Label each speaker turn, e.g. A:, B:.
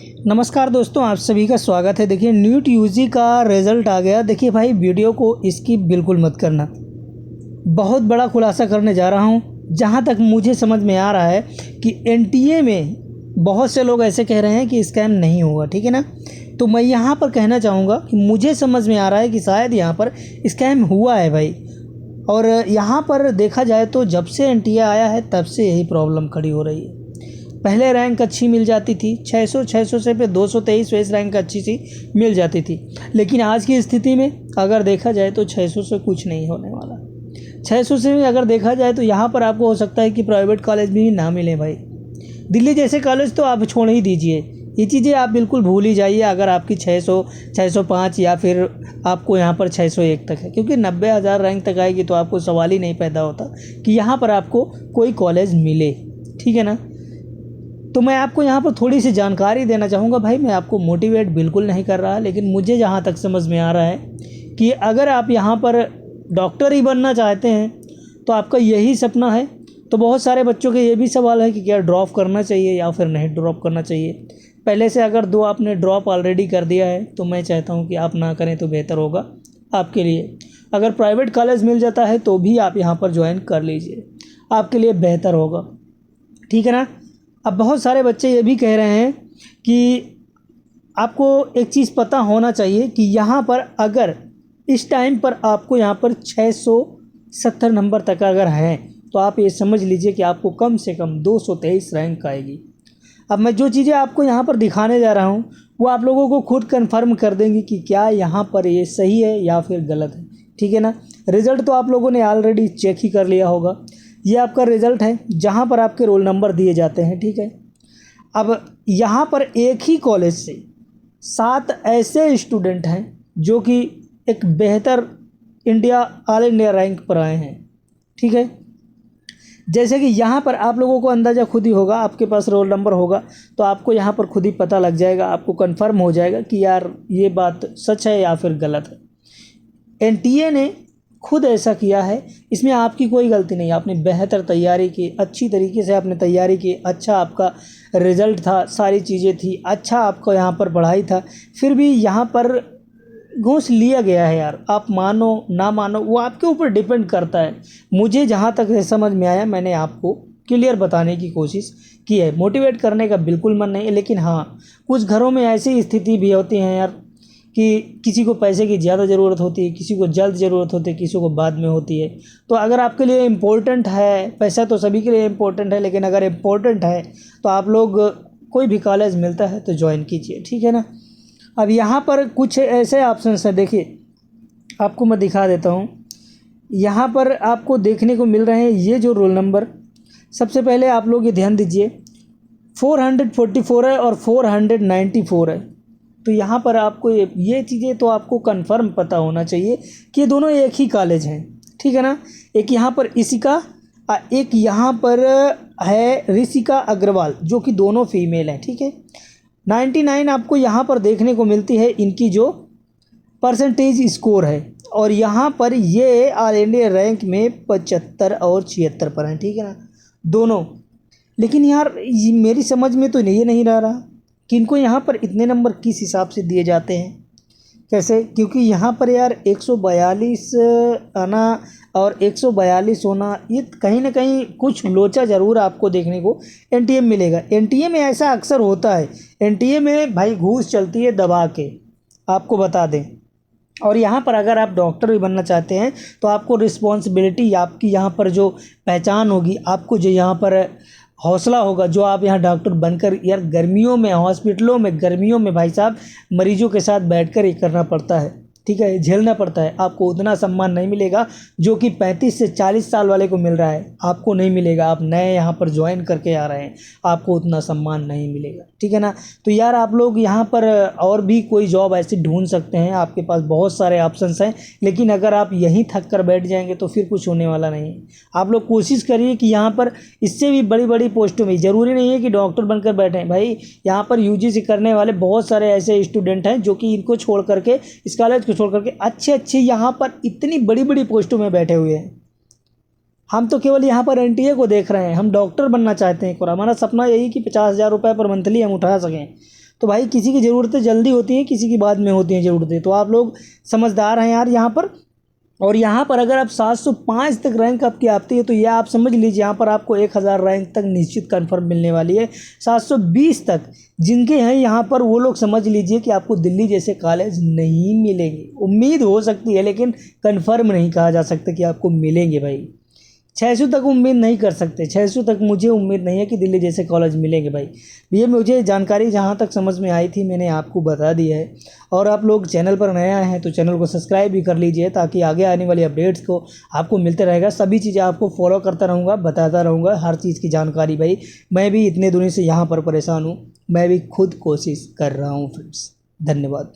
A: नमस्कार दोस्तों, आप सभी का स्वागत है। देखिए नीट यूजी का रिज़ल्ट आ गया। देखिए भाई, वीडियो को स्किप बिल्कुल मत करना। बहुत बड़ा खुलासा करने जा रहा हूँ। जहाँ तक मुझे समझ में आ रहा है कि एनटीए में बहुत से लोग ऐसे कह रहे हैं कि स्कैम नहीं होगा, ठीक है ना। तो मैं यहाँ पर कहना चाहूँगा कि मुझे समझ में आ रहा है कि शायद यहाँ पर स्कैम हुआ है भाई। और यहाँ पर देखा जाए तो जब से एनटीए आया है तब से यही प्रॉब्लम खड़ी हो रही है। पहले रैंक अच्छी मिल जाती थी, 600 से पे 223 रैंक अच्छी सी मिल जाती थी। लेकिन आज की स्थिति में अगर देखा जाए तो 600 से कुछ नहीं होने वाला। 600 से अगर देखा जाए तो यहाँ पर आपको हो सकता है कि प्राइवेट कॉलेज भी ना मिले भाई। दिल्ली जैसे कॉलेज तो आप छोड़ ही दीजिए, ये चीज़ें आप बिल्कुल भूल ही जाइए। अगर आपकी 600, 605 या फिर आपको यहाँ पर 601 तक है, क्योंकि 90,000 रैंक तक आएगी तो आपको सवाल ही नहीं पैदा होता कि यहाँ पर आपको कोई कॉलेज मिले, ठीक है ना। तो मैं आपको यहाँ पर थोड़ी सी जानकारी देना चाहूँगा भाई। मैं आपको मोटिवेट बिल्कुल नहीं कर रहा, लेकिन मुझे जहाँ तक समझ में आ रहा है कि अगर आप यहाँ पर डॉक्टर ही बनना चाहते हैं तो आपका यही सपना है, तो बहुत सारे बच्चों के ये भी सवाल है कि क्या ड्रॉप करना चाहिए या फिर नहीं ड्रॉप करना चाहिए। पहले से अगर 2 आपने ड्रॉप ऑलरेडी कर दिया है तो मैं चाहता हूँ कि आप ना करें तो बेहतर होगा आपके लिए। अगर प्राइवेट कॉलेज मिल जाता है तो भी आप यहाँ पर ज्वाइन कर लीजिए, आपके लिए बेहतर होगा, ठीक है ना। अब बहुत सारे बच्चे ये भी कह रहे हैं कि आपको एक चीज़ पता होना चाहिए कि यहाँ पर अगर इस टाइम पर आपको यहाँ पर 670 नंबर तक अगर हैं तो आप ये समझ लीजिए कि आपको कम से कम 223 रैंक आएगी। अब मैं जो चीज़ें आपको यहाँ पर दिखाने जा रहा हूँ वो आप लोगों को खुद कंफर्म कर देंगी कि क्या यहाँ पर ये सही है या फिर गलत है, ठीक है ना। रिज़ल्ट तो आप लोगों ने ऑलरेडी चेक ही कर लिया होगा। ये आपका रिज़ल्ट है जहाँ पर आपके रोल नंबर दिए जाते हैं, ठीक है। अब यहाँ पर एक ही कॉलेज से 7 ऐसे स्टूडेंट हैं जो कि एक बेहतर ऑल इंडिया रैंक पर आए हैं, ठीक है। जैसे कि यहाँ पर आप लोगों को अंदाज़ा खुद ही होगा, आपके पास रोल नंबर होगा तो आपको यहाँ पर खुद ही पता लग जाएगा, आपको कंफर्म हो जाएगा कि यार ये बात सच है या फिर गलत है। एनटीए ने खुद ऐसा किया है, इसमें आपकी कोई गलती नहीं। आपने बेहतर तैयारी की, अच्छी तरीके से आपने तैयारी की, अच्छा आपका रिज़ल्ट था, सारी चीज़ें थी, अच्छा आपको यहाँ पर पढ़ाई था, फिर भी यहाँ पर घूस लिया गया है यार। आप मानो ना मानो वो आपके ऊपर डिपेंड करता है। मुझे जहाँ तक समझ में आया मैंने आपको क्लियर बताने की कोशिश की है। मोटिवेट करने का बिल्कुल मन नहीं है, लेकिन हाँ कुछ घरों में ऐसी स्थिति भी होती हैं यार कि किसी को पैसे की ज़्यादा ज़रूरत होती है, किसी को जल्द ज़रूरत होती है, किसी को बाद में होती है। तो अगर आपके लिए इम्पोर्टेंट है, पैसा तो सभी के लिए इम्पोर्टेंट है, लेकिन अगर इम्पोर्टेंट है तो आप लोग कोई भी कॉलेज मिलता है तो ज्वाइन कीजिए, ठीक है ना। अब यहाँ पर कुछ ऐसे ऑप्शंस हैं, देखिए आपको मैं दिखा देता हूँ। यहाँ पर आपको देखने को मिल रहे हैं ये जो रोल नंबर, सबसे पहले आप लोग ये ध्यान दीजिए 444 है और 494 है। तो यहाँ पर आपको ये चीज़ें तो आपको कंफर्म पता होना चाहिए कि ये दोनों एक ही कॉलेज हैं, ठीक है ना। एक यहाँ पर इसिका, एक यहाँ पर है ऋषिका अग्रवाल, जो कि दोनों फीमेल हैं, ठीक है। 99 आपको यहाँ पर देखने को मिलती है इनकी जो परसेंटेज स्कोर है, और यहाँ पर ये ऑल इंडिया रैंक में 75 और 76 पर हैं, ठीक है ना दोनों। लेकिन यार मेरी समझ में तो ये नहीं रह रहा कि इनको यहाँ पर इतने नंबर किस हिसाब से दिए जाते हैं, कैसे। क्योंकि यहाँ पर यार 142 आना और 142 होना, ये कहीं ना कहीं कुछ लोचा ज़रूर आपको देखने को एनटीए में मिलेगा। एनटीए में ऐसा अक्सर होता है, एनटीए में भाई घूस चलती है दबा के, आपको बता दें। और यहाँ पर अगर आप डॉक्टर भी बनना चाहते हैं तो आपको रिस्पॉन्सिबिलिटी, आपकी यहाँ पर जो पहचान होगी, आपको जो यहाँ पर हौसला होगा, जो आप यहाँ डॉक्टर बनकर, यार गर्मियों में हॉस्पिटलों में, गर्मियों में भाई साहब मरीजों के साथ बैठकर ये करना पड़ता है, ठीक है, झेलना पड़ता है। आपको उतना सम्मान नहीं मिलेगा जो कि 35 से 40 साल वाले को मिल रहा है, आपको नहीं मिलेगा। आप नए यहाँ पर ज्वाइन करके आ रहे हैं, आपको उतना सम्मान नहीं मिलेगा, ठीक है ना। तो यार आप लोग यहाँ पर और भी कोई जॉब ऐसी ढूंढ सकते हैं, आपके पास बहुत सारे ऑप्शंस हैं। लेकिन अगर आप यहीं थक कर बैठ जाएंगे तो फिर कुछ होने वाला नहीं है। आप लोग कोशिश करिए कि यहाँ पर इससे भी बड़ी बड़ी पोस्टों में, ज़रूरी नहीं है कि डॉक्टर बनकर बैठें भाई। यहाँ पर यूजीसी करने वाले बहुत सारे ऐसे स्टूडेंट हैं जो कि इनको छोड़ करके, इस कॉलेज को छोड़ करके अच्छे यहाँ पर इतनी बड़ी बड़ी पोस्टों में बैठे हुए हैं। हम तो केवल यहाँ पर एनटीए को देख रहे हैं, हम डॉक्टर बनना चाहते हैं और हमारा सपना यही कि 50,000 रुपये पर मंथली हम उठा सकें। तो भाई किसी की ज़रूरतें जल्दी होती हैं, किसी की बाद में होती हैं ज़रूरतें। तो आप लोग समझदार हैं यार यहाँ पर। और यहाँ पर अगर आप 705 तक रैंक आपकी आती है तो यह आप समझ लीजिए यहाँ पर आपको 1000 रैंक तक निश्चित कंफर्म मिलने वाली है। 720 तक जिनके हैं यहाँ पर वो लोग समझ लीजिए कि आपको दिल्ली जैसे कॉलेज नहीं मिलेंगे। उम्मीद हो सकती है लेकिन कंफर्म नहीं कहा जा सकता कि आपको मिलेंगे भाई। 600 तक उम्मीद नहीं कर सकते, 600 तक मुझे उम्मीद नहीं है कि दिल्ली जैसे कॉलेज मिलेंगे भाई। ये मुझे जानकारी जहाँ तक समझ में आई थी मैंने आपको बता दिया है। और आप लोग चैनल पर नए आए हैं तो चैनल को सब्सक्राइब भी कर लीजिए ताकि आगे आने वाली अपडेट्स को आपको मिलते रहेगा। सभी चीज़ें आपको फॉलो करता रहूँगा, बताता रहूँगा हर चीज़ की जानकारी भाई। मैं भी इतने दिनों से यहाँ पर परेशान हूँ, मैं भी खुद कोशिश कर रहा हूँ फ्रेंड्स। धन्यवाद।